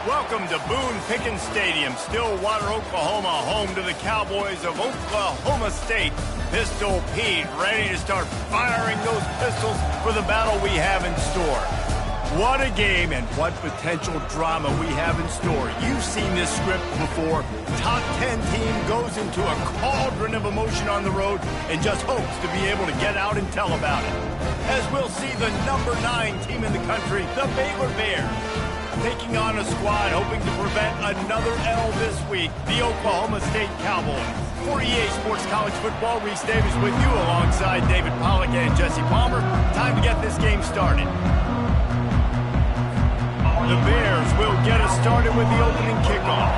Welcome to Boone Pickens Stadium, Stillwater, Oklahoma, home to the Cowboys of Oklahoma State. Pistol Pete ready to start firing those pistols for the battle we have in store. What a game and what potential drama we have in store. You've seen this script before. Top 10 team goes into a cauldron of emotion on the road and just hopes to be able to get out and tell about it. As we'll see the number 9 team in the country, the Baylor Bears, taking on a squad hoping to prevent another L this week, the Oklahoma State Cowboys. For EA Sports College Football, Reese Davis with you alongside David Pollack and Jesse Palmer. Time to get this game started. The Bears will get us started with the opening kickoff.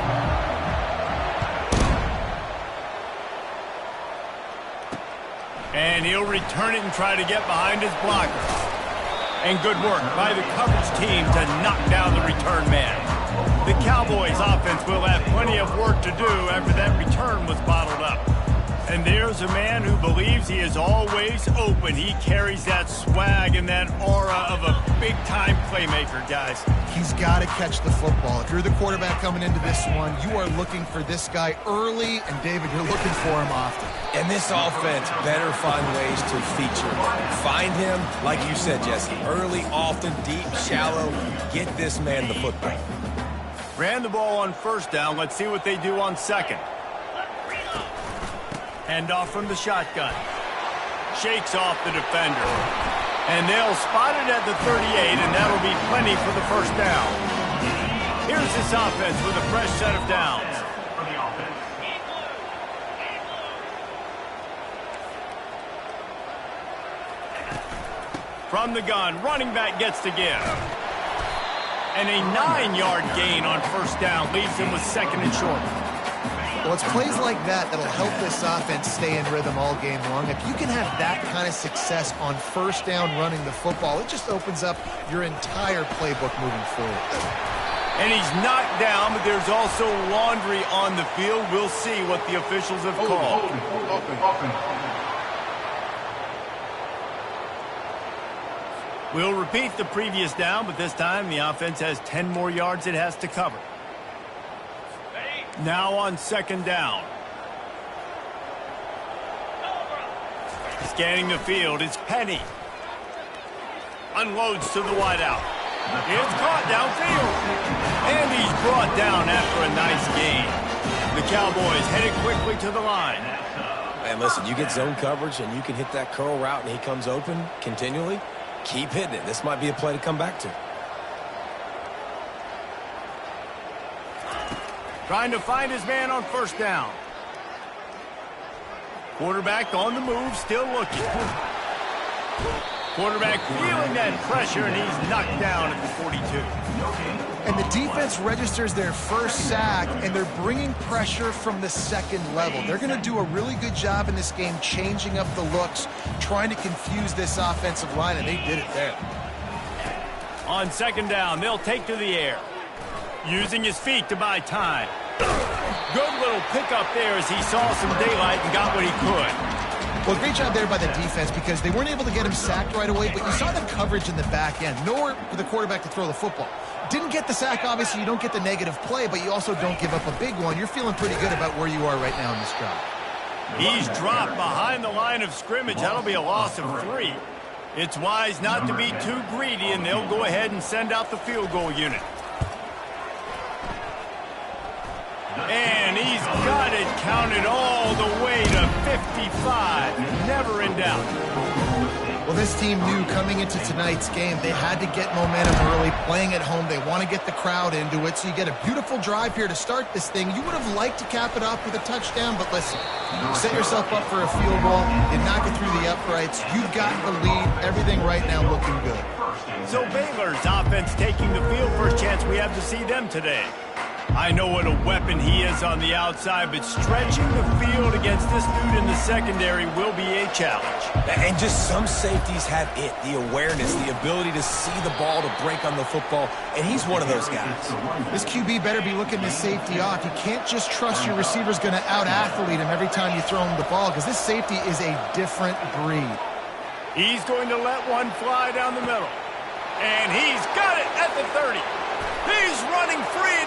And he'll return it and try to get behind his blockers. And good work by the coverage team to knock down the return man. The Cowboys offense will have plenty of work to do after that return was bottled up. And there's a man who believes he is always open. He carries that swag and that aura of a big-time playmaker, guys. He's got to catch the football. If you're the quarterback coming into this one, you are looking for this guy early, and David, you're looking for him often. And this offense better find ways to feature him. Find him, like you said, Jesse, early, often, deep, shallow. Get this man the football. Ran the ball on first down. Let's see what they do on second. Hand off from the shotgun. Shakes off the defender. And they'll spot it at the 38, and that'll be plenty for the first down. Here's this offense with a fresh set of downs. From the gun, running back gets to give. And a 9-yard gain on first down leaves him with second and short. Well, it's plays like that that'll help this offense stay in rhythm all game long. If you can have that kind of success on first down running the football, it just opens up your entire playbook moving forward. And he's knocked down, but there's also laundry on the field. We'll see what the officials have called. We'll repeat the previous down, but this time the offense has 10 more yards it has to cover. Now on second down. Scanning the field, it's Penny. Unloads to the wideout. It's caught downfield. And he's brought down after a nice gain. The Cowboys headed quickly to the line. And listen, you get zone coverage and you can hit that curl route and he comes open continually. Keep hitting it. This might be a play to come back to. Trying to find his man on first down. Quarterback on the move, still looking. Quarterback feeling that pressure, and he's knocked down at the 42. And the defense registers their first sack, and they're bringing pressure from the second level. They're going to do a really good job in this game changing up the looks, trying to confuse this offensive line, and they did it there. On second down, they'll take to the air. Using his feet to buy time. Good little pickup there as he saw some daylight and got what he could. Well, great job there by the defense because they weren't able to get him sacked right away, but you saw the coverage in the back end. Nowhere for the quarterback to throw the football. Didn't get the sack, obviously. You don't get the negative play, but you also don't give up a big one. You're feeling pretty good about where you are right now in this drive. He's dropped behind the line of scrimmage. That'll be a loss of 3. It's wise not to be too greedy, and they'll go ahead and send out the field goal unit. And he's got it counted all the way to 55. Never in doubt. Well, this team knew coming into tonight's game they had to get momentum early, playing at home. They want to get the crowd into it, so you get a beautiful drive here to start this thing. You would have liked to cap it off with a touchdown, but listen, you set yourself up for a field goal, you knock it through the uprights, you've got the lead, everything right now looking good. So Baylor's offense taking the field. First chance we have to see them today. I know what a weapon he is on the outside, but stretching the field against this dude in the secondary will be a challenge. And just some safeties have it, the awareness, the ability to see the ball, to break on the football, and he's one of those guys. This QB better be looking this safety off. You can't just trust your receiver's going to out-athlete him every time you throw him the ball, because this safety is a different breed. He's going to let one fly down the middle. And he's got it at the 30. He's running free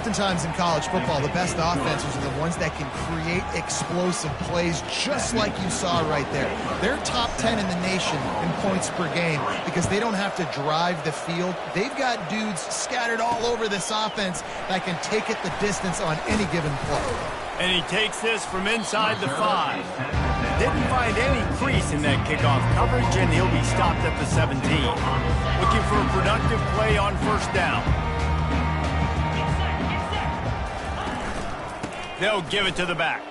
Oftentimes in college football, the best offenses are the ones that can create explosive plays, just like you saw right there. They're top 10 in the nation in points per game because they don't have to drive the field. They've got dudes scattered all over this offense that can take it the distance on any given play. And he takes this from inside the 5. Didn't find any crease in that kickoff coverage, and he'll be stopped at the 17. Looking for a productive play on first down. They'll give it to the back.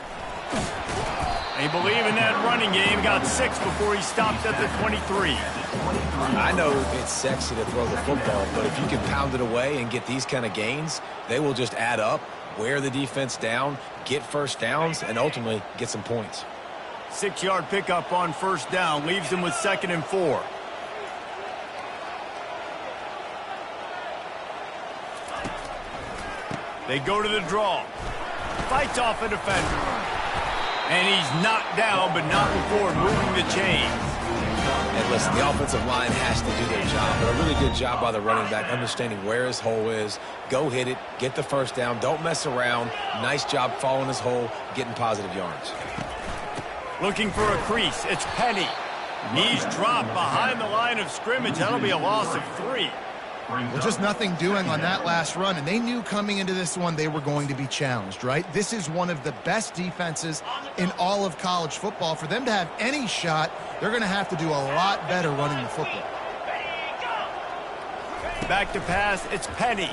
They believe in that running game. Got 6 before he stopped at the 23. I know it's sexy to throw the football, but if you can pound it away and get these kind of gains, they will just add up, wear the defense down, get first downs, and ultimately get some points. 6-yard pickup on first down. Leaves them with 2nd and 4. They go to the draw. Fights off a defender. And he's knocked down, but not before moving the chains. And listen, the offensive line has to do their job, but a really good job by the running back, understanding where his hole is. Go hit it, get the first down, don't mess around. Nice job following his hole, getting positive yards. Looking for a crease, it's Penny. Knees dropped behind the line of scrimmage. That'll be a loss of 3. Well, just nothing doing on that last run, and they knew coming into this one they were going to be challenged, right? This is one of the best defenses in all of college football. For them to have any shot, they're going to have to do a lot better running the football. Back to pass, it's Penny.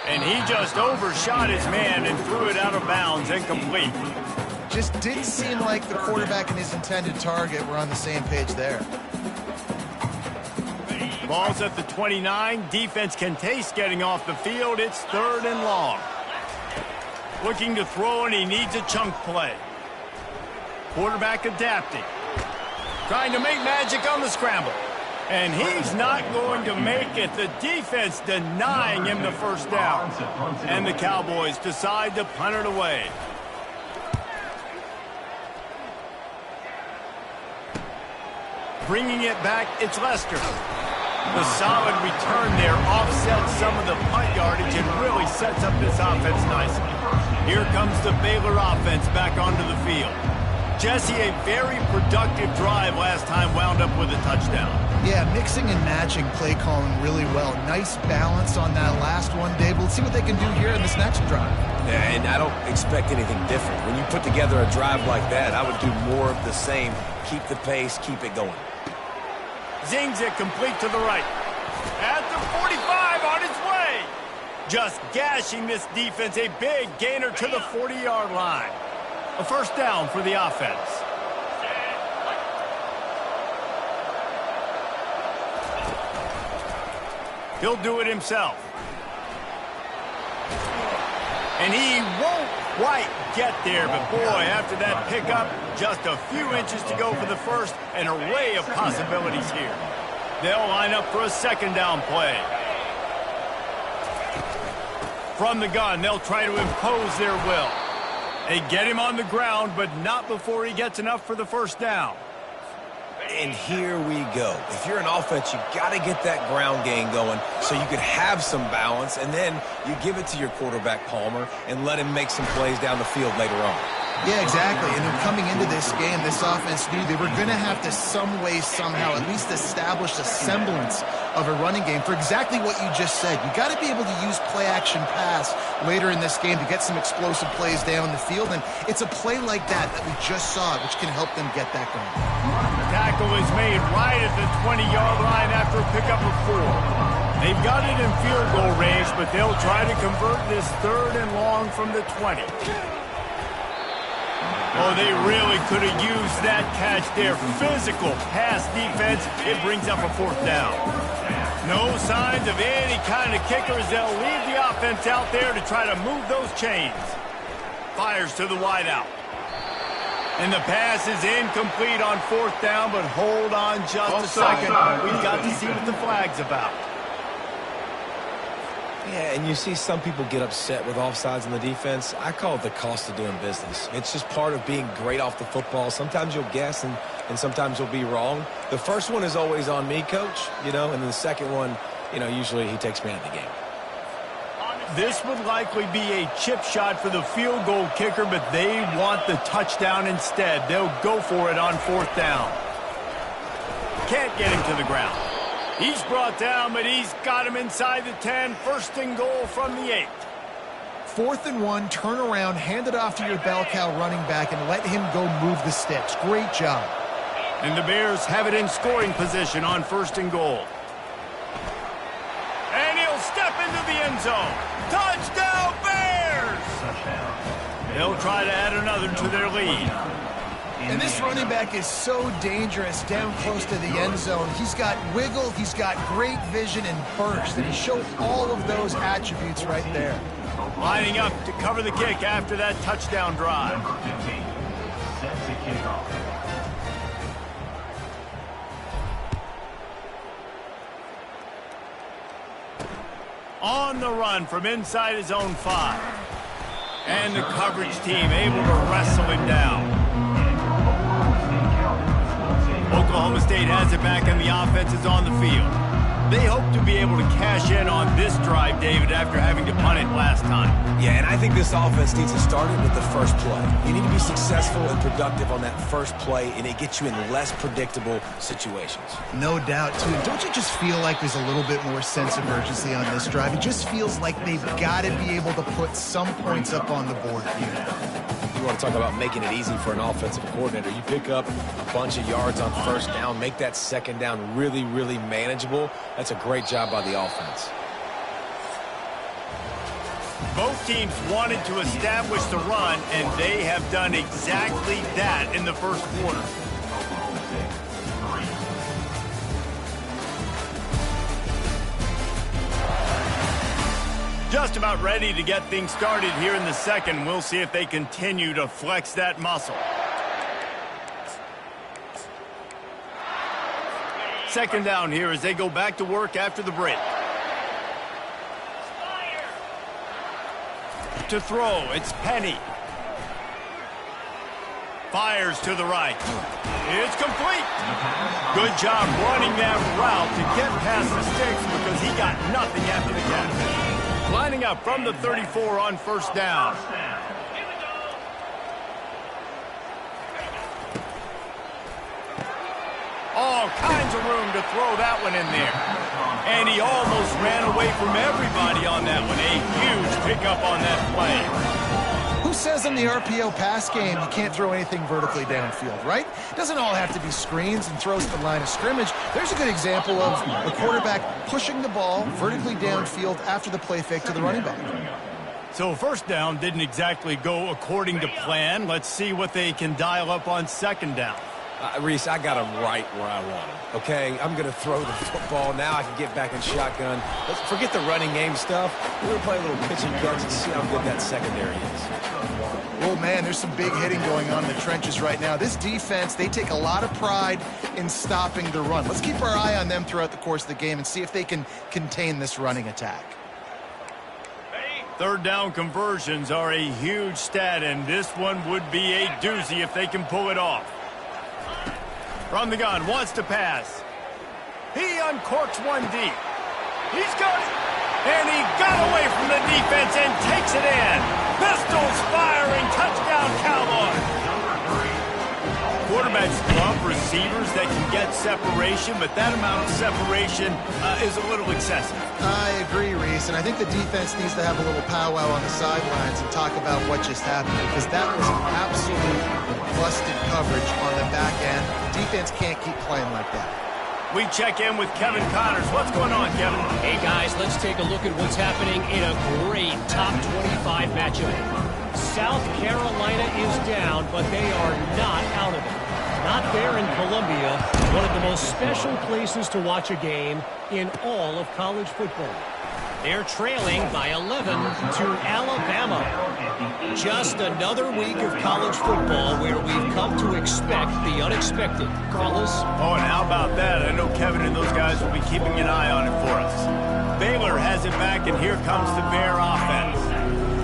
And he just overshot his man and threw it out of bounds, incomplete. Just didn't seem like the quarterback and his intended target were on the same page there. Ball's at the 29. Defense can taste getting off the field. It's 3rd and long. Looking to throw, and he needs a chunk play. Quarterback adapting. Trying to make magic on the scramble. And he's not going to make it. The defense denying him the first down. And the Cowboys decide to punt it away. Bringing it back, it's Lester. The solid return there offsets some of the punt yardage and really sets up this offense nicely. Here comes the Baylor offense back onto the field. Jesse, a very productive drive last time, wound up with a touchdown. Yeah, mixing and matching play calling really well. Nice balance on that last one, Dave. Let's see what they can do here in this next drive. Yeah, and I don't expect anything different. When you put together a drive like that, I would do more of the same. Keep the pace, keep it going. Zings it complete to the right. At the 45 on its way. Just gashing this defense. A big gainer to the 40-yard line. A first down for the offense. He'll do it himself. And he won't quite get there, but boy, after that pickup, just a few inches to go for the first, and an array of possibilities here. They'll line up for a 2nd down play. From the gun, they'll try to impose their will. They get him on the ground, but not before he gets enough for the first down. And here we go. If you're an offense, you got to get that ground game going so you can have some balance, and then you give it to your quarterback, Palmer, and let him make some plays down the field later on. Yeah, exactly. And then coming into this game, this offense knew they were going to have to some way, somehow, at least establish a semblance of a running game for exactly what you just said. You got to be able to use play-action pass later in this game to get some explosive plays down the field, and it's a play like that we just saw, which can help them get that going. Tackle is made right at the 20-yard line after a pickup of 4. They've got it in field goal range, but they'll try to convert this 3rd and long from the 20. Oh, they really could have used that catch there. Physical pass defense. It brings up a 4th down. No signs of any kind of kickers. They'll leave the offense out there to try to move those chains. Fires to the wideout. And the pass is incomplete on 4th down, but hold on just a second. We've got to see what the flag's about. Yeah, and you see some people get upset with offsides in the defense. I call it the cost of doing business. It's just part of being great off the football. Sometimes you'll guess and sometimes you'll be wrong. The first one is always on me, Coach, and then the second one, usually he takes me out of the game. This would likely be a chip shot for the field goal kicker, but they want the touchdown instead. They'll go for it on 4th down. Can't get him to the ground. He's brought down, but he's got him inside the 10. 1st and goal from the 8. 4th and 1, turn around, hand it off to your bell cow running back, and let him go move the sticks. Great job. And the Bears have it in scoring position on 1st and goal. And he'll step into the end zone. Touchdown, Bears! They'll try to add another to their lead. And this running back is so dangerous down close to the end zone. He's got wiggle, he's got great vision and burst, and he showed all of those attributes right there. Lining up to cover the kick after that touchdown drive. On the run from inside his own 5. And the coverage team able to wrestle him down. Oklahoma State has it back and the offense is on the field. They hope to be able to cash in on this drive, David, after having to punt it last time. Yeah, and I think this offense needs to start it with the first play. You need to be successful and productive on that first play, and it gets you in less predictable situations. No doubt, too. And don't you just feel like there's a little bit more sense of urgency on this drive? It just feels like they've got to be able to put some points up on the board here. You want to talk about making it easy for an offensive coordinator. You pick up a bunch of yards on 1st down, make that 2nd down really, really manageable. That's a great job by the offense. Both teams wanted to establish the run, and they have done exactly that in the 1st quarter. Just about ready to get things started here in the 2nd. We'll see if they continue to flex that muscle. 2nd down here as they go back to work after the break. To throw, it's Penny. Fires to the right. It's complete. Good job running that route to get past the sticks because he got nothing after the catch. Lining up from the 34 on 1st down. All kinds of room to throw that one in there. And he almost ran away from everybody on that one. A huge pickup on that play. Who says in the RPO pass game you can't throw anything vertically downfield, right? Doesn't all have to be screens and throws to the line of scrimmage. There's a good example of the quarterback pushing the ball vertically downfield after the play fake to the running back. So 1st down didn't exactly go according to plan. Let's see what they can dial up on 2nd down. Reese, I got him right where I want him, okay? I'm going to throw the football. Now I can get back in shotgun. Let's forget the running game stuff. We're going to play a little pitch and catch and see how good that secondary is. Oh, man, there's some big hitting going on in the trenches right now. This defense, they take a lot of pride in stopping the run. Let's keep our eye on them throughout the course of the game and see if they can contain this running attack. 3rd down conversions are a huge stat, and this one would be a doozy if they can pull it off. From the gun, wants to pass. He uncorks one deep. He's got it. And he got away from the defense and takes it in. Pistols firing. Touchdown, Cowboys. Quarterbacks love receivers that can get separation, but that amount of separation is a little excessive. I agree, Reese, and I think the defense needs to have a little powwow on the sidelines and talk about what just happened, because that was absolute busted coverage on the back end. The defense can't keep playing like that. We check in with Kevin Connors. What's going on, Kevin? Hey, guys, let's take a look at what's happening in a great top 25 matchup. South Carolina is down, but they are not out of it. Not there in Columbia, one of the most special places to watch a game in all of college football. They're trailing by 11 to Alabama. Just another week of college football where we've come to expect the unexpected. Fellas? Oh, and how about that? I know Kevin and those guys will be keeping an eye on it for us. Baylor has it back, and here comes the Bear offense.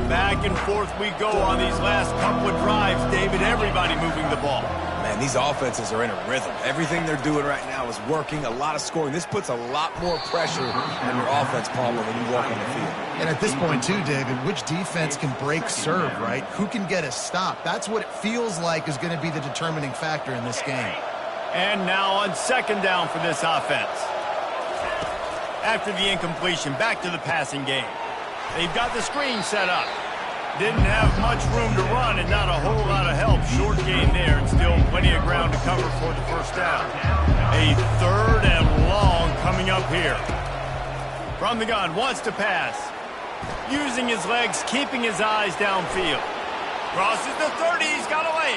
Back and forth we go on these last couple of drives, David. Everybody moving the ball. Man, And these offenses are in a rhythm. Everything they're doing right now is working, a lot of scoring. This puts a lot more pressure on your offense, Palmer, when you walk on the field. And at this point, too, David, which defense can break serve, right? Who can get a stop? That's what it feels like is going to be the determining factor in this game. And now on second down for this offense. After the incompletion, back to the passing game. They've got the screen set up. Didn't have much room to run and not a whole lot of help. Short gain there and still plenty of ground to cover for the first down. A third and long coming up here. From the gun, wants to pass. Using his legs, keeping his eyes downfield. Crosses the 30, he's got away.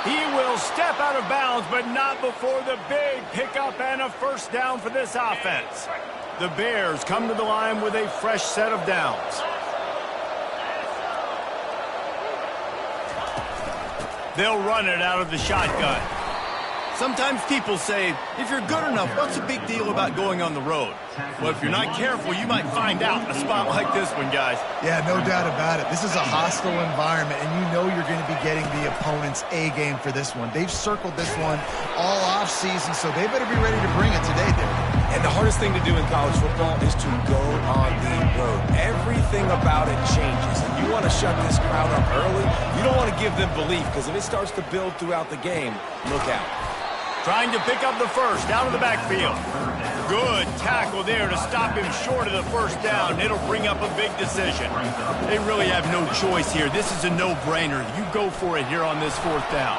He will step out of bounds, but not before the big pickup and a first down for this offense. The Bears come to the line with a fresh set of downs. They'll run it out of the shotgun. Sometimes people say, if you're good enough, what's the big deal about going on the road? Well, if you're not careful, you might find out in a spot like this one, guys. Yeah, no doubt about it. This is a hostile environment, and you know you're going to be getting the opponent's A game for this one. They've circled this one all offseason, so they better be ready to bring it today, David. And the hardest thing to do in college football is to go on the road. Everything about it changes, and you want to shut this crowd up early. You don't want to give them belief, because if it starts to build throughout the game, look out. Trying to pick up the first, out of the backfield. Good tackle there to stop him short of the first down. It'll bring up a big decision. They really have no choice here. This is a no-brainer. You go for it here on this fourth down.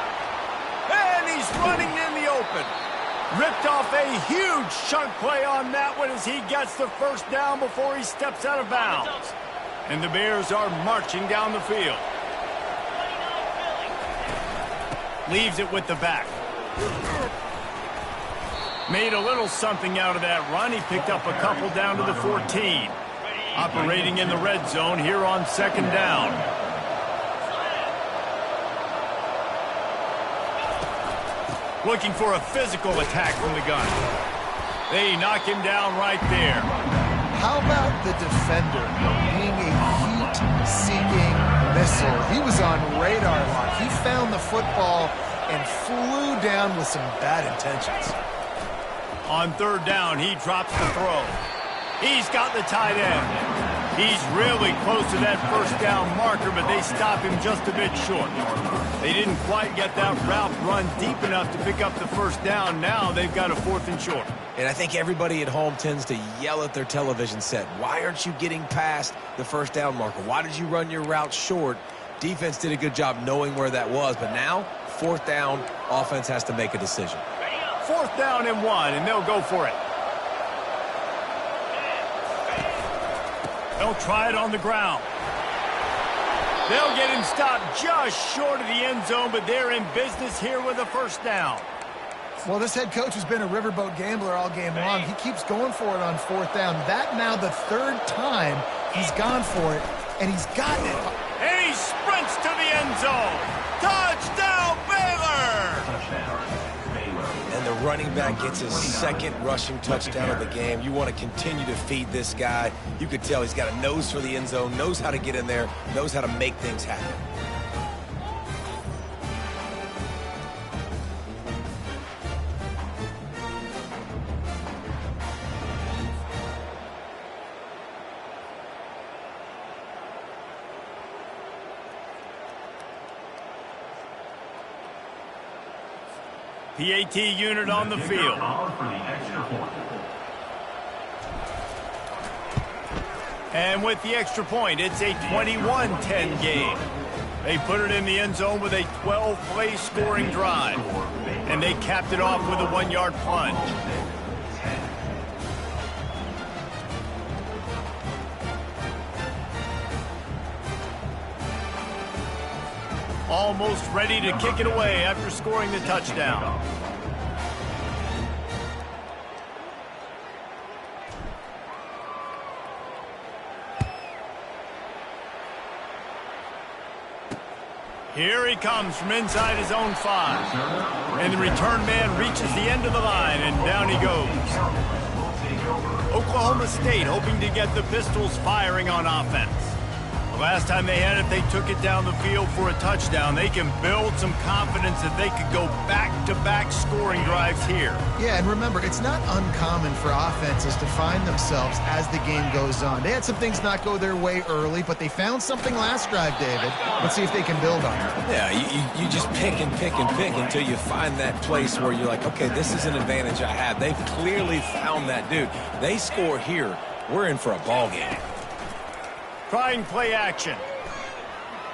And he's running in the open. Ripped off a huge chunk play on that one as he gets the first down before he steps out of bounds. And the Bears are marching down the field. Leaves it with the back. Made a little something out of that run. He picked up a couple down to the 14. Operating in the red zone here on second down. Looking for a physical attack from the gun. They knock him down right there. How about the defender being a heat-seeking missile? He was on radar lock. He found the football and flew down with some bad intentions. On third down, he drops the throw. He's got the tight end. He's really close to that first down marker, but they stop him just a bit short. They didn't quite get that route run deep enough to pick up the first down. Now they've got a fourth and short. And I think everybody at home tends to yell at their television set. Why aren't you getting past the first down marker? Why did you run your route short? Defense did a good job knowing where that was, but now, fourth down, offense has to make a decision. Fourth down and 1, and they'll go for it. They'll try it on the ground. They'll get him stopped just short of the end zone, but they're in business here with a first down. Well, this head coach has been a riverboat gambler all game long. He keeps going for it on fourth down. That now the third time he's gone for it, and he's gotten it. And he sprints to the end zone. Touchdown, Baylor! And the running back gets his second rushing touchdown of the game. You want to continue to feed this guy. You could tell he's got a nose for the end zone, knows how to get in there, knows how to make things happen. PAT unit on the field. And with the extra point, it's a 21-10 game. They put it in the end zone with a 12-play scoring drive. And they capped it off with a 1-yard plunge. Almost ready to kick it away after scoring the touchdown. Here he comes from inside his own 5. And the return man reaches the end of the line, and down he goes. Oklahoma State hoping to get the Pistols firing on offense. Last time they had it, they took it down the field for a touchdown. They can build some confidence that they could go back-to-back scoring drives here. Yeah, and remember, it's not uncommon for offenses to find themselves as the game goes on. They had some things not go their way early, but they found something last drive, David. Let's see if they can build on it. Yeah, you just pick and pick and pick until you find that place where you're like, okay, this is an advantage I have. They've clearly found that, dude. They score here, we're in for a ball game. Trying play action.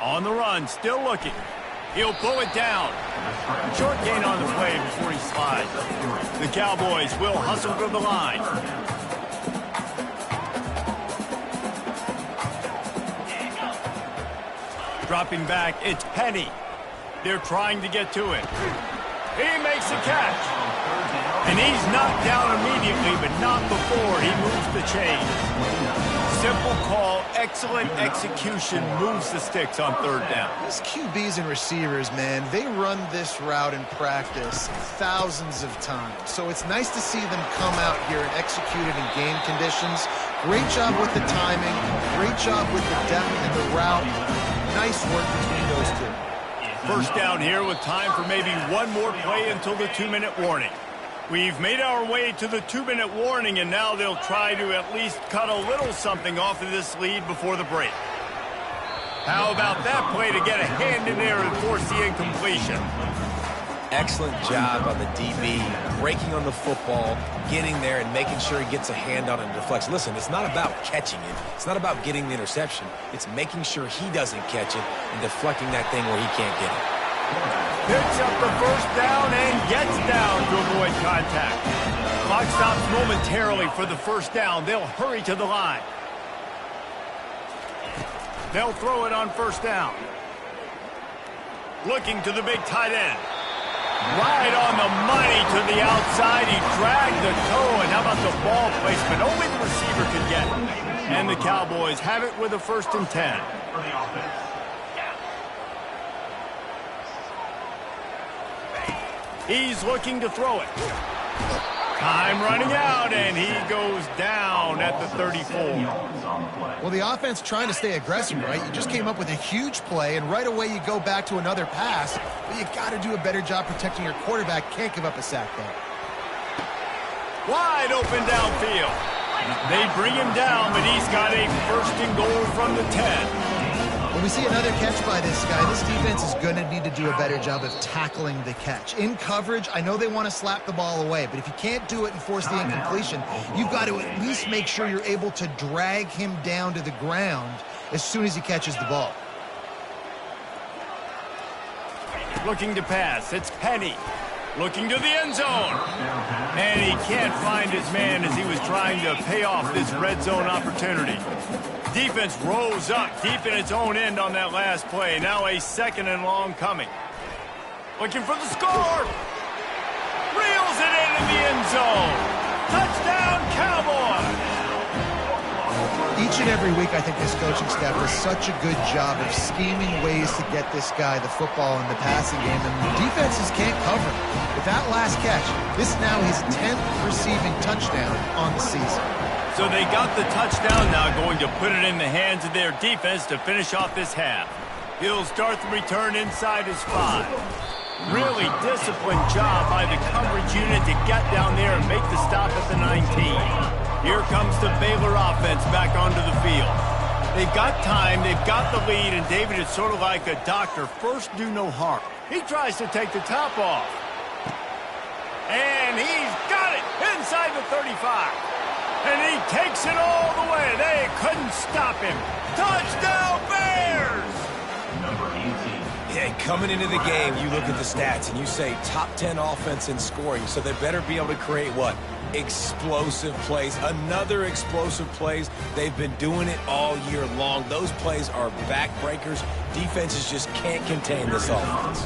On the run, still looking. He'll pull it down. Short gain on the play before he slides. The Cowboys will hustle to the line. Dropping back, it's Penny. They're trying to get to it. He makes the catch. And he's knocked down immediately, but not before he moves the chains. Simple call, excellent execution, moves the sticks on third down. These QBs and receivers, man, they run this route in practice thousands of times. So it's nice to see them come out here and execute it in game conditions. Great job with the timing, great job with the depth and the route. Nice work between those two. First down here with time for maybe one more play until the 2-minute warning. We've made our way to the 2-minute warning, and now they'll try to at least cut a little something off of this lead before the break. How about that play to get a hand in there and force the incompletion? Excellent job by the DB, breaking on the football, getting there and making sure he gets a hand on it and deflects. Listen, it's not about catching it. It's not about getting the interception. It's making sure he doesn't catch it and deflecting that thing where he can't get it. Picks up the first down and gets down to avoid contact. Clock stops momentarily for the first down. They'll hurry to the line. They'll throw it on first down. Looking to the big tight end. Right on the money to the outside. He dragged the toe, and how about the ball placement? Only the receiver could get it. And the Cowboys have it with a 1st and 10. He's looking to throw it. Time running out, and he goes down at the 34. Well, the offense trying to stay aggressive, right? You just came up with a huge play, and right away you go back to another pass, but you got to do a better job protecting your quarterback. Can't give up a sack there. Wide open downfield. They bring him down, but he's got a 1st and goal from the 10. When we see another catch by this guy, this defense is going to need to do a better job of tackling the catch. In coverage, I know they want to slap the ball away, but if you can't do it and force the incompletion, you've got to at least make sure you're able to drag him down to the ground as soon as he catches the ball. Looking to pass, it's Penny. Looking to the end zone. And he can't find his man as he was trying to pay off this red zone opportunity. Defense rose up deep in its own end on that last play. Now a 2nd and long coming. Looking for the score. Reels it into the end zone. Touchdown, Cowboys. Each and every week, I think this coaching staff does such a good job of scheming ways to get this guy the football in the passing game, and the defenses can't cover. With that last catch, this is now his 10th receiving touchdown on the season. So they got the touchdown, now going to put it in the hands of their defense to finish off this half. He'll start the return inside his 5. Really disciplined job by the coverage unit to get down there and make the stop at the 19. Here comes the Baylor offense back onto the field. They've got time, they've got the lead, and David is sort of like a doctor. First, do no harm. He tries to take the top off. And he's got it inside the 35. And he takes it all the way. They couldn't stop him. Touchdown, Bears! Yeah, coming into the game, you look at the stats and you say top 10 offense in scoring, so they better be able to create what? Explosive plays. Another explosive plays. They've been doing it all year long. Those plays are backbreakers. Defenses just can't contain this offense.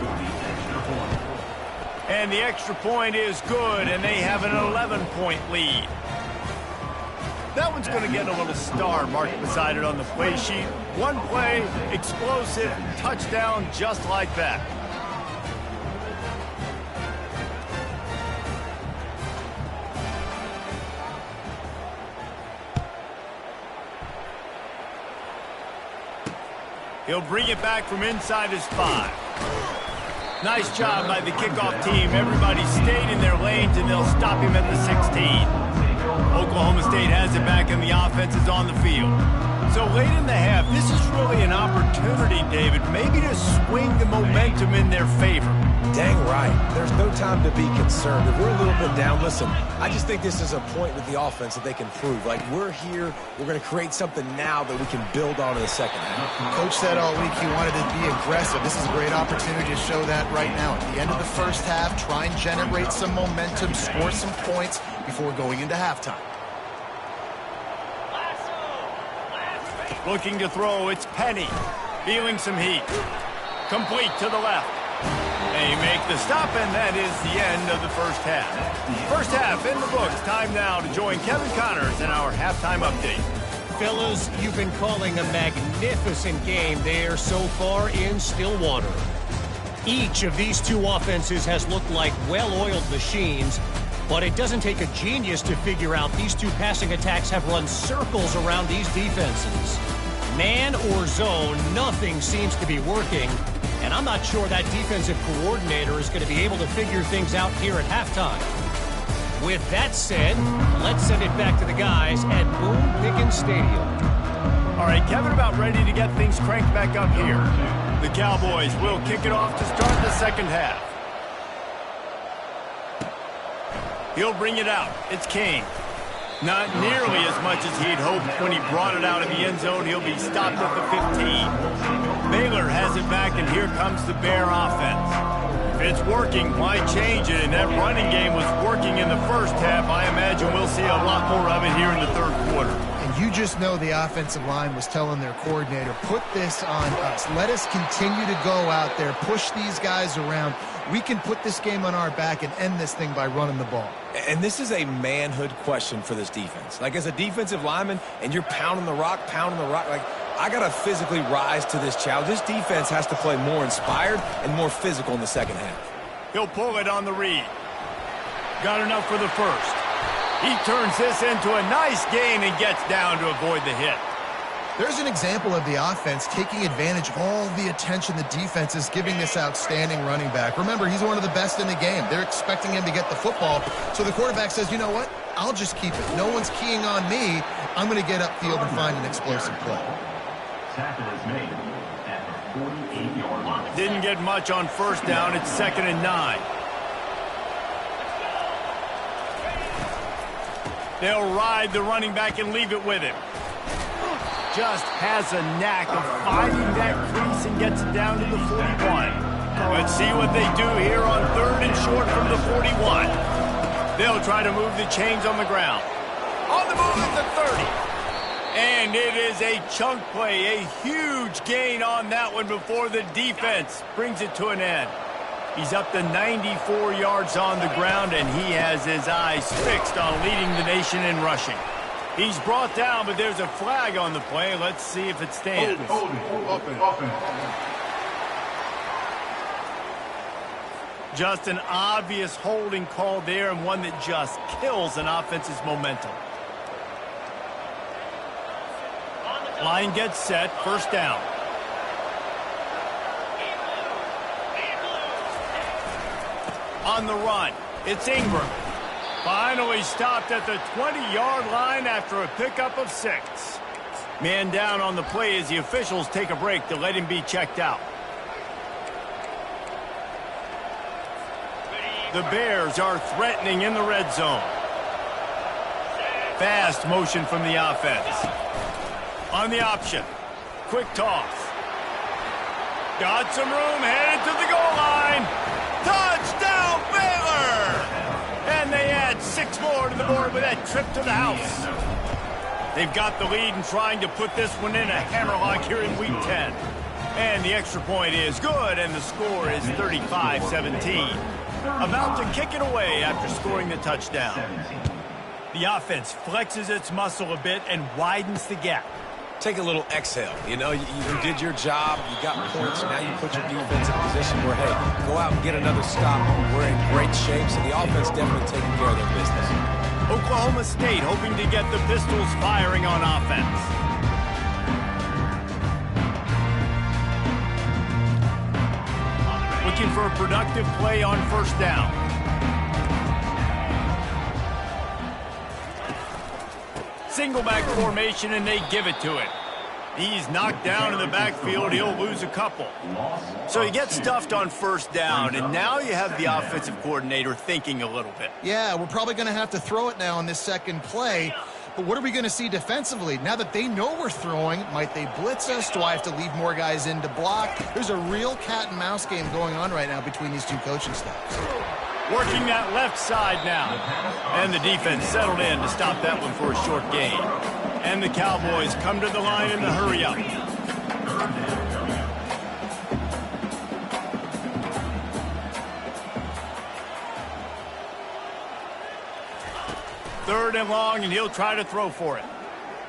And the extra point is good, and they have an 11-point lead. That one's going to get a little star marked beside it on the play sheet. One play, explosive, touchdown, just like that. He'll bring it back from inside his 5. Nice job by the kickoff team. Everybody stayed in their lanes, and they'll stop him at the 16. Oklahoma State has it back, and the offense is on the field. So late in the half, this is really an opportunity, David, maybe to swing the momentum in their favor. Dang right. There's no time to be concerned. If we're a little bit down, listen, I just think this is a point with the offense that they can prove. Like, we're here, we're going to create something now that we can build on in the second half. Coach said all week he wanted to be aggressive. This is a great opportunity to show that right now. At the end of the first half, try and generate some momentum, score some points before going into halftime. Looking to throw, it's Penny. Feeling some heat. Complete to the left. They make the stop, and that is the end of the first half. First half in the books. Time now to join Kevin Connors in our halftime update. Fellas, you've been calling a magnificent game there so far in Stillwater. Each of these two offenses has looked like well-oiled machines, but it doesn't take a genius to figure out these two passing attacks have run circles around these defenses. Man or zone, nothing seems to be working, and I'm not sure that defensive coordinator is going to be able to figure things out here at halftime. With that said, let's send it back to the guys at Boone Pickens Stadium. All right, Kevin, about ready to get things cranked back up here. The Cowboys will kick it off to start the second half. He'll bring it out. It's Kane. Not nearly as much as he'd hoped when he brought it out of the end zone. He'll be stopped at the 15. Baylor has it back, and here comes the Bear offense. If it's working, why change it? And that running game was working in the first half. I imagine we'll see a lot more of it here in the third quarter. And you just know the offensive line was telling their coordinator, put this on us. Let us continue to go out there, push these guys around. We can put this game on our back and end this thing by running the ball. And this is a manhood question for this defense. Like, as a defensive lineman, and you're pounding the rock, like, I got to physically rise to this challenge. This defense has to play more inspired and more physical in the second half. He'll pull it on the read. Got enough for the first. He turns this into a nice gain and gets down to avoid the hit. There's an example of the offense taking advantage of all the attention the defense is giving this outstanding running back. Remember, he's one of the best in the game. They're expecting him to get the football. So the quarterback says, you know what? I'll just keep it. No one's keying on me. I'm going to get upfield and find an explosive play. Didn't get much on first down. It's 2nd and 9. They'll ride the running back and leave it with him. Just has a knack of finding that crease and gets it down to the 41. Let's see what they do here on 3rd and short from the 41. They'll try to move the chains on the ground. On the move at the 30. And it is a chunk play, a huge gain on that one before the defense brings it to an end. He's up to 94 yards on the ground, and he has his eyes fixed on leading the nation in rushing. He's brought down, but there's a flag on the play. Let's see if it stands. Just an obvious holding call there, and one that just kills an offense's momentum. Line gets set, first down. On the run, it's Ingram. Finally stopped at the 20-yard line after a pickup of 6. Man down on the play as the officials take a break to let him be checked out. The Bears are threatening in the red zone. Fast motion from the offense. On the option. Quick toss. Got some room, headed to the goal line. Touchdown, Baylor! And they add 6 more to the board with that trip to the house. They've got the lead and trying to put this one in a hammerlock here in Week 10. And the extra point is good, and the score is 35-17. About to kick it away after scoring the touchdown. The offense flexes its muscle a bit and widens the gap. Take a little exhale. You know, you did your job, you got points, now you put your defense in a position where, hey, go out and get another stop. We're in great shape, so the offense definitely taking care of their business. Oklahoma State hoping to get the Pistols firing on offense. looking for a productive play on first down. Single back formation, and they give it to him. He's knocked down in the backfield. He'll lose a couple. So he gets stuffed on first down, and now you have the offensive coordinator thinking a little bit. Yeah, we're probably going to have to throw it now on this second play. But what are we going to see defensively? Now that they know we're throwing, might they blitz us? Do I have to leave more guys in to block? There's a real cat and mouse game going on right now between these two coaching staffs. Working that left side now. And the defense settled in to stop that one for a short gain. And the Cowboys come to the line in the hurry up. Third and long, and he'll try to throw for it.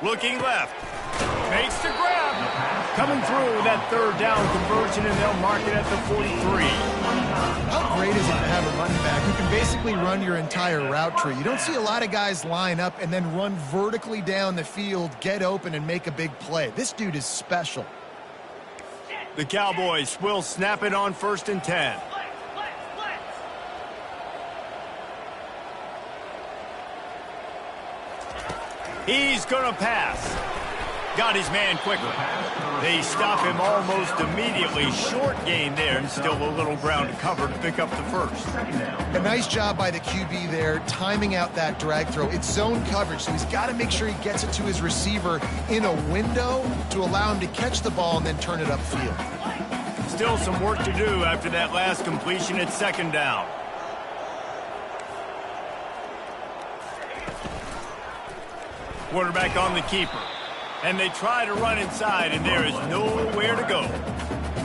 Looking left. Makes the grab. Coming through with that third down conversion, and they'll mark it at the 43. How great is it to have a running back who can basically run your entire route tree? You don't see a lot of guys line up and then run vertically down the field, get open, and make a big play. This dude is special. The Cowboys will snap it on 1st and 10. He's going to pass. Got his man quickly. They stop him almost immediately. Short gain there, and still a little ground to cover to pick up the first. A nice job by the QB there, timing out that drag throw. It's zone coverage, so he's got to make sure he gets it to his receiver in a window to allow him to catch the ball and then turn it upfield. Still some work to do after that last completion at 2nd down. Quarterback on the keeper. And they try to run inside, and there is nowhere to go.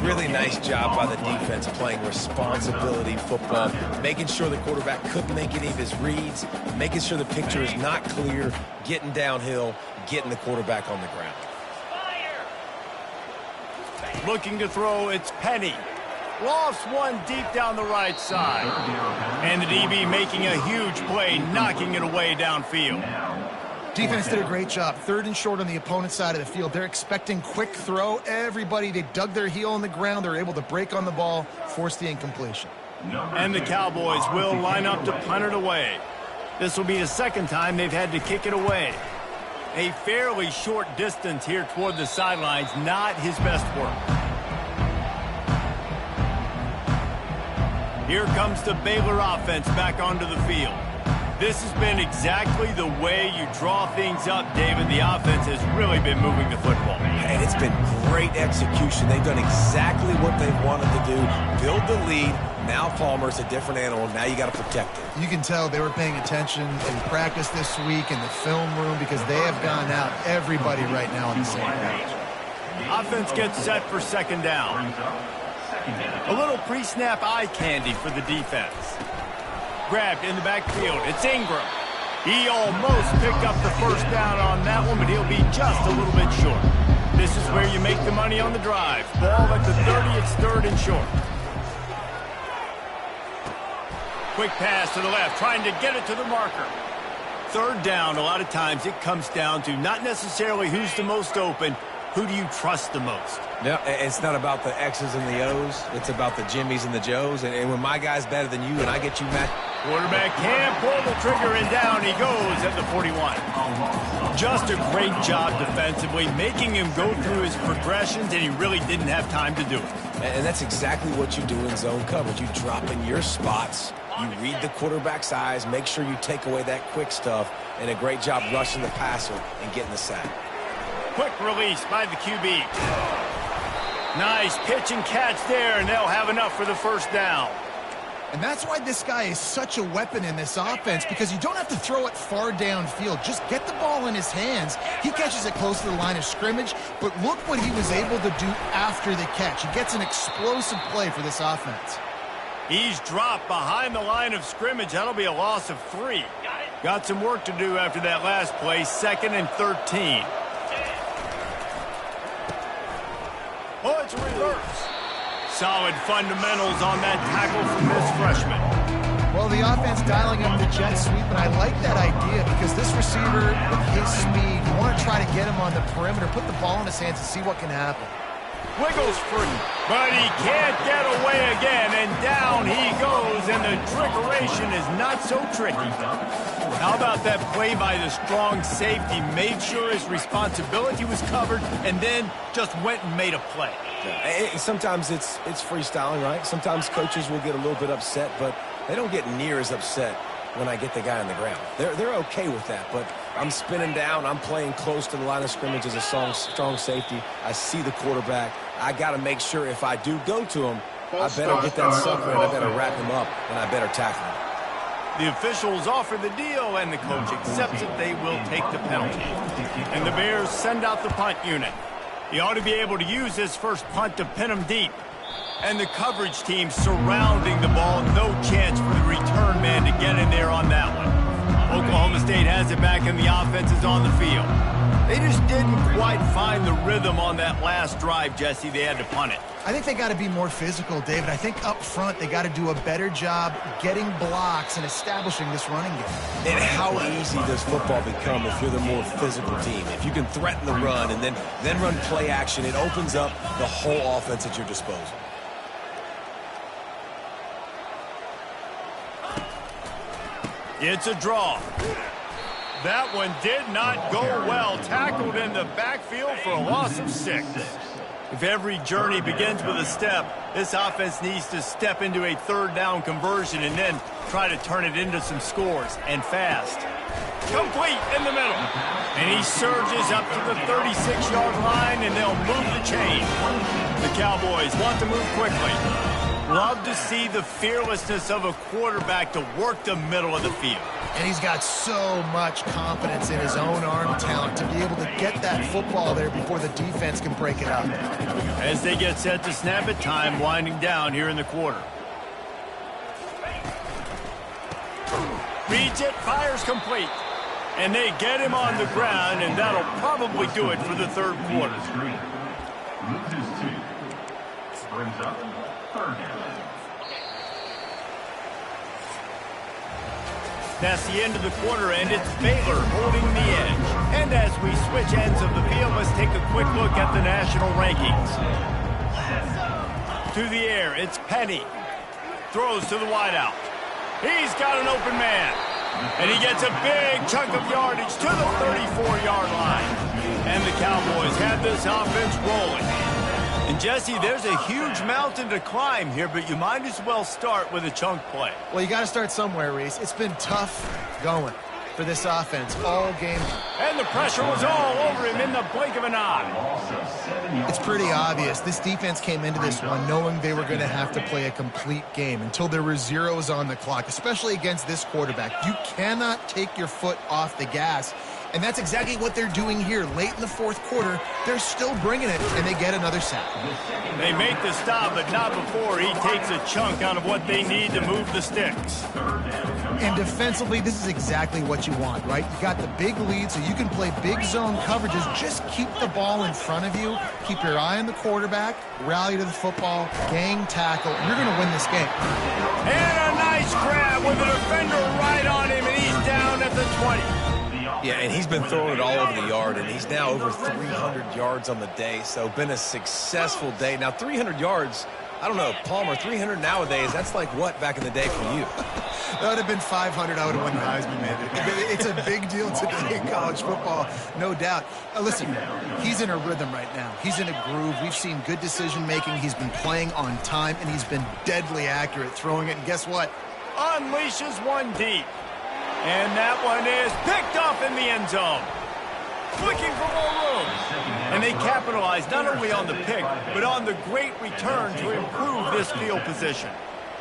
Really nice job by the defense playing responsibility football, making sure the quarterback couldn't make any of his reads, making sure the picture is not clear, getting downhill, getting the quarterback on the ground. Looking to throw, it's Penny. Lofts one deep down the right side. And the DB making a huge play, knocking it away downfield. Defense did a great job. 3rd and short on the opponent's side of the field. They're expecting quick throw. Everybody, they dug their heel on the ground. They're able to break on the ball, force the incompletion. And the Cowboys will line up to punt it away. This will be the 2nd time they've had to kick it away. A fairly short distance here toward the sidelines, not his best work. Here comes the Baylor offense back onto the field. This has been exactly the way you draw things up, David. The offense has really been moving the football. And it's been great execution. They've done exactly what they've wanted to do. Build the lead. Now Palmer's a different animal. Now you got to protect it. You can tell they were paying attention in practice this week in the film room because they have gone out everybody right now on the same page. Offense gets set for 2nd down. A little pre-snap eye candy for the defense. Grabbed in the backfield. It's Ingram. He almost picked up the first down on that one, but he'll be just a little bit short. This is where you make the money on the drive. Ball at the 30, it's 3rd and short. Quick pass to the left, trying to get it to the marker. 3rd down, a lot of times it comes down to not necessarily who's the most open, who do you trust the most? No, it's not about the X's and the O's. It's about the Jimmys and the Joes. And when my guy's better than you and I get you matched. Quarterback can't pull the trigger, and down he goes at the 41. Just a great job defensively, making him go through his progressions, and he really didn't have time to do it. And that's exactly what you do in zone coverage. You drop in your spots. You read the quarterback's eyes, make sure you take away that quick stuff, and a great job rushing the passer and getting the sack. Quick release by the QB. Nice pitch and catch there, and they'll have enough for the first down. And that's why this guy is such a weapon in this offense, because you don't have to throw it far downfield. Just get the ball in his hands. He catches it close to the line of scrimmage, but look what he was able to do after the catch. He gets an explosive play for this offense. He's dropped behind the line of scrimmage. That'll be a loss of 3. Got some work to do after that last play, 2nd and 13. Oh, it's a reverse. Solid fundamentals on that tackle from this freshman. Well, the offense dialing up the jet sweep, and I like that idea because this receiver, with his speed, you want to try to get him on the perimeter, put the ball in his hands and see what can happen. wiggles free, but he can't get away again, and down he goes, and the trickeration is not so tricky. How about that play by the strong safety? Made sure his responsibility was covered, and then just went and made a play. Sometimes it's freestyling, right? Sometimes coaches will get a little bit upset, but they don't get near as upset when I get the guy on the ground. They're okay with that, but I'm spinning down. I'm playing close to the line of scrimmage as a strong safety. I see the quarterback. I got to make sure if I do go to him, I better get that sucker, and I better wrap him up, and I better tackle him. The officials offer the deal, and the coach accepts it. They will take the penalty. And the Bears send out the punt unit. He ought to be able to use his first punt to pin him deep. And the coverage team surrounding the ball. No chance for the return man to get in there on that one. Oklahoma State has it back, and the offense is on the field. They just didn't quite find the rhythm on that last drive, Jesse. They had to punt it. I think they got to be more physical, David. I think up front they got to do a better job getting blocks and establishing this running game. And how easy does football become if you're the more physical team? If you can threaten the run and then run play action, it opens up the whole offense at your disposal. It's a draw. That one did not go well. Tackled in the backfield for a loss of 6. If every journey begins with a step, this offense needs to step into a third down conversion and then try to turn it into some scores, and fast. Complete in the middle. And he surges up to the 36-yard line, and they'll move the chain. The Cowboys want to move quickly. Love to see the fearlessness of a quarterback to work the middle of the field. And he's got so much confidence in his own arm talent to be able to get that football there before the defense can break it up. As they get set to snap it, time winding down here in the quarter. Reads it, fires complete. And they get him on the ground, and that'll probably do it for the third quarter. Brings up third down. That's the end of the quarter, and it's Baylor holding the edge. And as we switch ends of the field, let's take a quick look at the national rankings. To the air, it's Penny. Throws to the wideout. He's got an open man. And he gets a big chunk of yardage to the 34-yard line. And the Cowboys have this offense rolling. And, Jesse, there's a huge mountain to climb here, but you might as well start with a chunk play. Well, you got to start somewhere, Reese. It's been tough going for this offense all game. And the pressure was all over him in the blink of an eye. It's pretty obvious. This defense came into this one knowing they were going to have to play a complete game until there were zeros on the clock, especially against this quarterback. You cannot take your foot off the gas. And that's exactly what they're doing here. Late in the fourth quarter, they're still bringing it, and they get another sack. They make the stop, but not before he takes a chunk out of what they need to move the sticks. And defensively, this is exactly what you want, right? You got the big lead, so you can play big zone coverages. Just keep the ball in front of you. Keep your eye on the quarterback. Rally to the football. Gang tackle. You're going to win this game. And a nice grab with a defender right on him, and he's down at the 20. Yeah, and he's been throwing it all over the yard, and he's now over 300 yards on the day, so been a successful day. Now, 300 yards, I don't know, Palmer, 300 nowadays, that's like what back in the day for you? That would have been 500. I would have won the Heisman, man. It's a big deal today in college football, no doubt. Listen, he's in a rhythm right now. He's in a groove. We've seen good decision-making. He's been playing on time, and he's been deadly accurate throwing it. And guess what? Unleashes one deep. And that one is picked off in the end zone. Looking for more room. And they capitalize not only on the pick, but on the great return to improve this field position.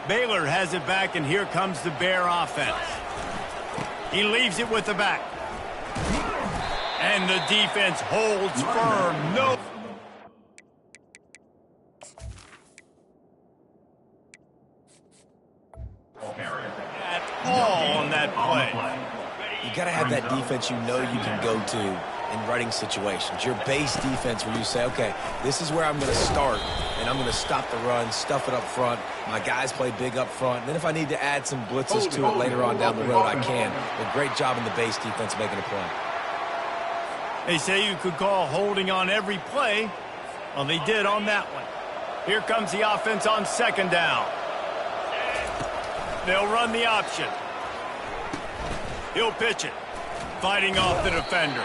Baylor has it back, and here comes the Bear offense. He leaves it with the back. And the defense holds firm. No. At all on that play. You got to have that defense you know you can go to in running situations. Your base defense where you say, okay, this is where I'm going to start, and I'm going to stop the run, stuff it up front. My guys play big up front. And then if I need to add some blitzes to it later on down the road, I can. But great job in the base defense making a play. They say you could call holding on every play, Well, they did on that one. Here comes the offense on second down. They'll run the option. He'll pitch it. Fighting off the defender.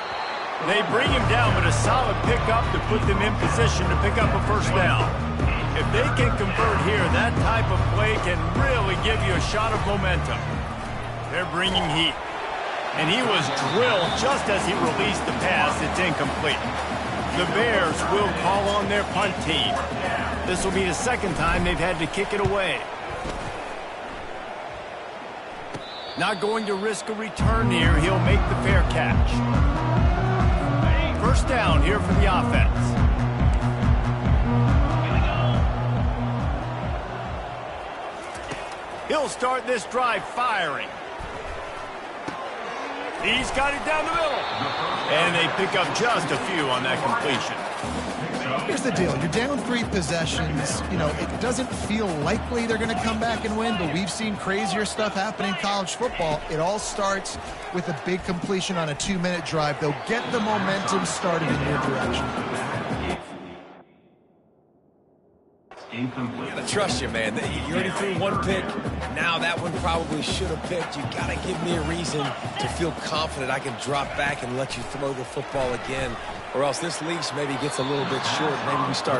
They bring him down, but a solid pickup to put them in position to pick up a first down. If they can convert here, that type of play can really give you a shot of momentum. They're bringing heat. And he was drilled just as he released the pass. It's incomplete. The Bears will call on their punt team. This will be the second time they've had to kick it away. Not going to risk a return here. He'll make the fair catch. First down here for the offense. He'll start this drive firing. He's got it down the middle. And they pick up just a few on that completion. Here's the deal. You're down 3 possessions. You know, it doesn't feel likely they're going to come back and win, but we've seen crazier stuff happen in college football. It all starts with a big completion on a 2-minute drive. They'll get the momentum started in your direction. You gotta trust you, man. You already threw one pick. Now that one probably should have picked. You gotta give me a reason to feel confident I can drop back and let you throw the football again, or else this leash maybe gets a little bit short. Maybe we start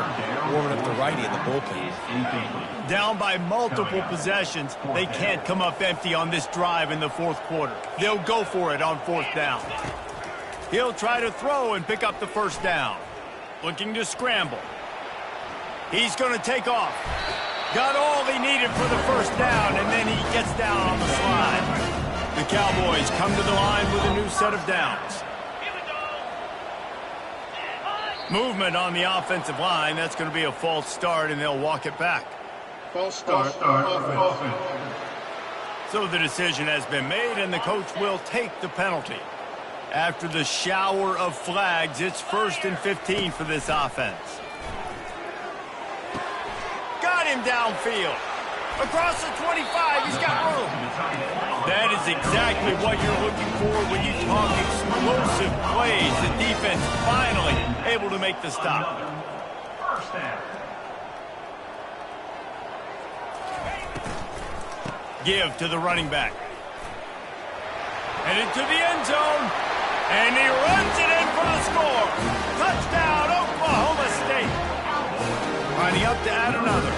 warming up the righty in the bullpen. Down by multiple possessions, they can't come up empty on this drive in the fourth quarter. They'll go for it on fourth down. He'll try to throw and pick up the first down. Looking to scramble. He's going to take off. Got all he needed for the first down, and then he gets down on the slide. The Cowboys come to the line with a new set of downs. Movement on the offensive line. That's going to be a false start, and they'll walk it back. False start. Offense. So the decision has been made, and the coach will take the penalty. After the shower of flags, it's 1st and 15 for this offense. Got him downfield. Across the 25, he's got room. That is exactly what you're looking for when you talk explosive plays. The defense finally able to make the stop. First down. Give to the running back. Headed to the end zone. And he runs it in for the score. Touchdown, Oklahoma State. Lining up to add another.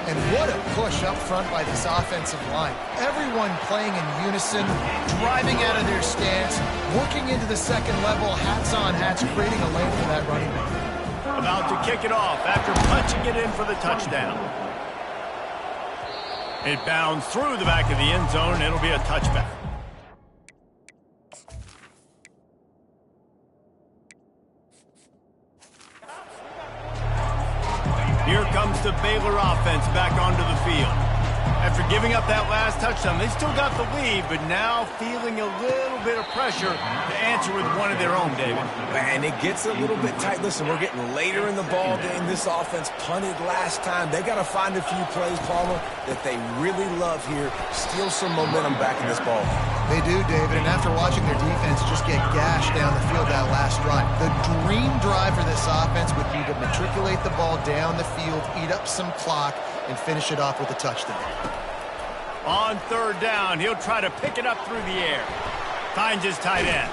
And what a push up front by this offensive line. Everyone playing in unison, driving out of their stance, working into the second level, hats on hats, creating a lane for that running back. About to kick it off after punching it in for the touchdown. It bounds through the back of the end zone. It'll be a touchback. Here comes the Baylor offense back onto the field. After giving up that last touchdown, they still got the lead, but now feeling a little bit of pressure to answer with one of their own, David. And it gets a little bit tight. Listen, we're getting later in the ball game. This offense punted last time. They got to find a few plays, Palmer, that they really love here. Steal some momentum back in this ball. They do, David, and after watching their defense just get gashed down the field that last drive, the dream drive for this offense would be to matriculate the ball down the field, eat up some clock, and finish it off with a touchdown. On third down, he'll try to pick it up through the air. Finds his tight end.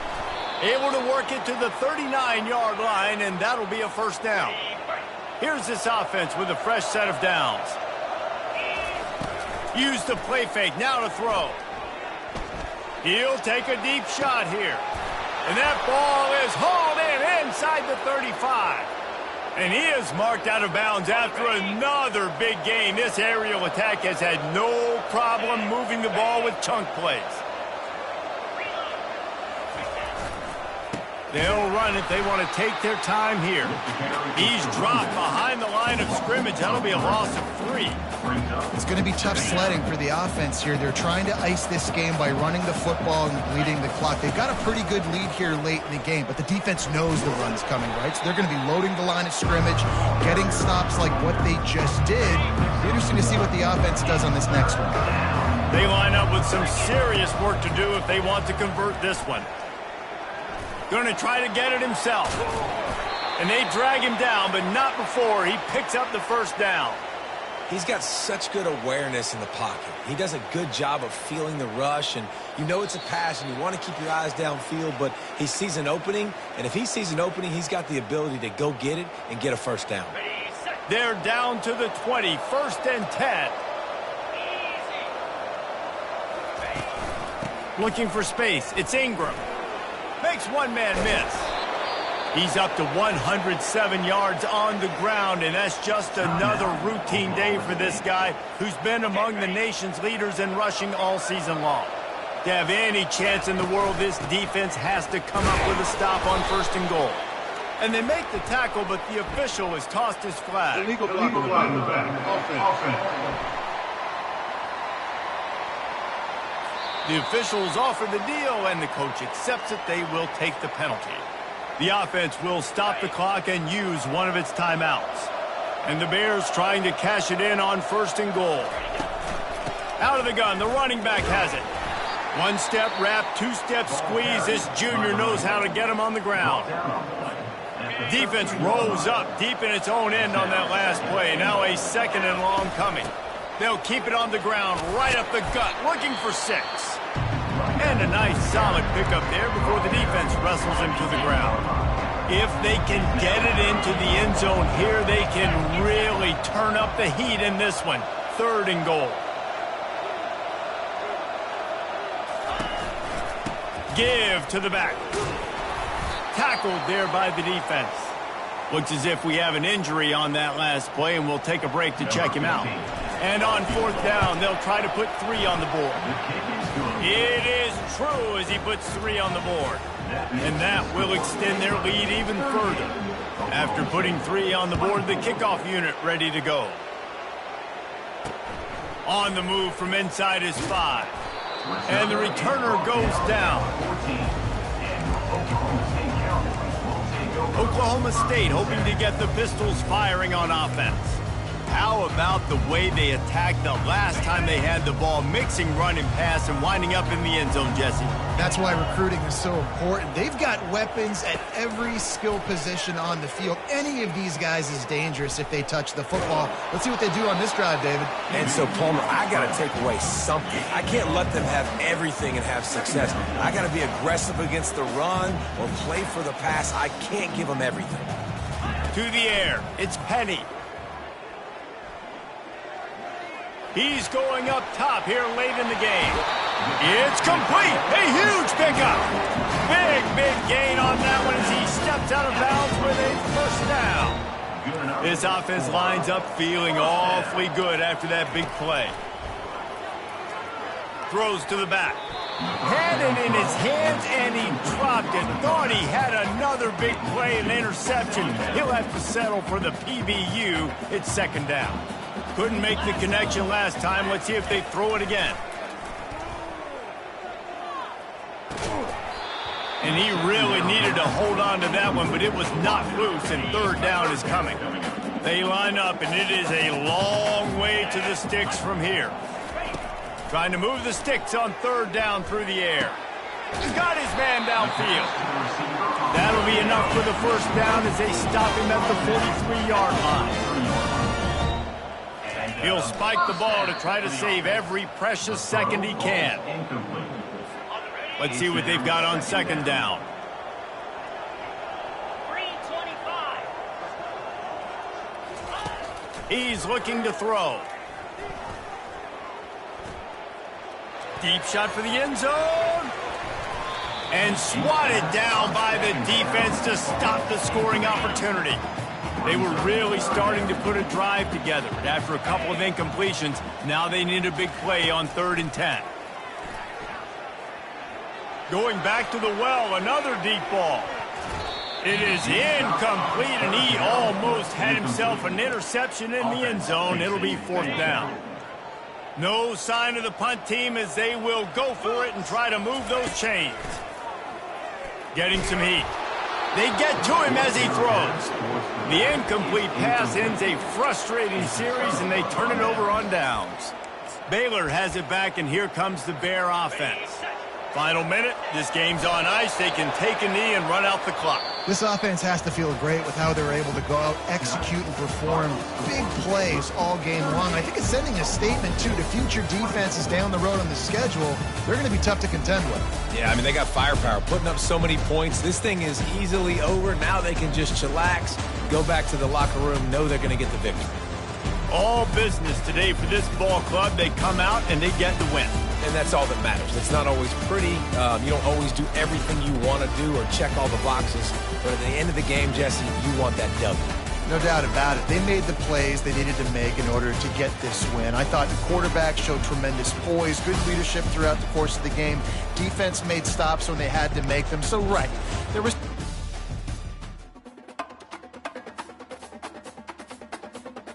Able to work it to the 39-yard line, and that'll be a first down. Here's this offense with a fresh set of downs. Use the play fake, now to throw. He'll take a deep shot here. And that ball is hauled in inside the 35. And he is marked out of bounds after another big gain. This aerial attack has had no problem moving the ball with chunk plays. They'll run it. They want to take their time here. He's dropped behind the line of scrimmage. That'll be a loss of 3. It's going to be tough sledding for the offense here. They're trying to ice this game by running the football and bleeding the clock. They've got a pretty good lead here late in the game, but the defense knows the run's coming, right? So they're going to be loading the line of scrimmage, getting stops like what they just did. It'll be interesting to see what the offense does on this next one. They line up with some serious work to do if they want to convert this one. Going to try to get it himself. And they drag him down, but not before he picks up the first down. He's got such good awareness in the pocket. He does a good job of feeling the rush, and you know it's a pass, and you want to keep your eyes downfield, but he sees an opening, and if he sees an opening, he's got the ability to go get it and get a first down. They're down to the 20, 1st and 10. Looking for space. It's Ingram. Makes one man miss. He's up to 107 yards on the ground, and that's just another routine day for this guy who's been among the nation's leaders in rushing all season long. To have any chance in the world, this defense has to come up with a stop on 1st and goal. And they make the tackle, but the official has tossed his flag. Illegal block in the back. Offense. The officials offer the deal, and the coach accepts it. They will take the penalty. The offense will stop the clock and use one of its timeouts. And the Bears trying to cash it in on 1st and goal. Out of the gun, the running back has it. 1-step wrap, 2-step squeeze. This junior knows how to get him on the ground. Defense rose up deep in its own end on that last play. Now a 2nd and long coming. They'll keep it on the ground, right up the gut, looking for 6. And a nice solid pickup there before the defense wrestles him to the ground. If they can get it into the end zone here, they can really turn up the heat in this one. 3rd and goal. Give to the back. Tackled there by the defense. Looks as if we have an injury on that last play, and we'll take a break to check him out. And on 4th down, they'll try to put 3 on the board. It is true as he puts 3 on the board. And that will extend their lead even further. After putting 3 on the board, the kickoff unit ready to go. On the move from inside is 5. And the returner goes down. Oklahoma State hoping to get the Pistols firing on offense. How about the way they attacked the last time they had the ball, mixing run and pass and winding up in the end zone, Jesse? That's why recruiting is so important. They've got weapons at every skill position on the field. Any of these guys is dangerous if they touch the football. Let's see what they do on this drive, David. And so, Palmer, I got to take away something. I can't let them have everything and have success. I got to be aggressive against the run or play for the pass. I can't give them everything. To the air, it's Penny. He's going up top here late in the game. It's complete. A huge pickup. Big gain on that one as he steps out of bounds with a 1st down. This offense lines up feeling awfully good after that big play. Throws to the back. Had it in his hands, and he dropped it. Thought he had another big play and interception. He'll have to settle for the PBU. It's 2nd down. Couldn't make the connection last time. Let's see if they throw it again. And he really needed to hold on to that one, but it was not loose, and 3rd down is coming. They line up, and it is a long way to the sticks from here. Trying to move the sticks on 3rd down through the air. He's got his man downfield. That'll be enough for the 1st down as they stop him at the 43-yard line. He'll spike the ball to try to save every precious second he can. Let's see what they've got on 2nd down. He's looking to throw. Deep shot for the end zone. And swatted down by the defense to stop the scoring opportunity. They were really starting to put a drive together. After a couple of incompletions, now they need a big play on 3rd and 10. Going back to the well, another deep ball. It is incomplete, and he almost had himself an interception in the end zone. It'll be 4th down. No sign of the punt team as they will go for it and try to move those chains. Getting some heat. They get to him as he throws. The incomplete pass ends a frustrating series, and they turn it over on downs. Baylor has it back, and here comes the Bear offense. Final minute. This game's on ice. They can take a knee and run out the clock. This offense has to feel great with how they're able to go out, execute, and perform big plays all game long. I think it's sending a statement, too, to future defenses down the road on the schedule. They're going to be tough to contend with. Yeah, I mean, they got firepower, putting up so many points. This thing is easily over. Now they can just chillax, go back to the locker room, know they're going to get the victory. All business today for this ball club. They come out and they get the win. And that's all that matters. It's not always pretty. You don't always do everything you want to do or check all the boxes. But at the end of the game, Jesse, you want that W. No doubt about it. They made the plays they needed to make in order to get this win. I thought the quarterback showed tremendous poise, good leadership throughout the course of the game. Defense made stops when they had to make them. So, right, there was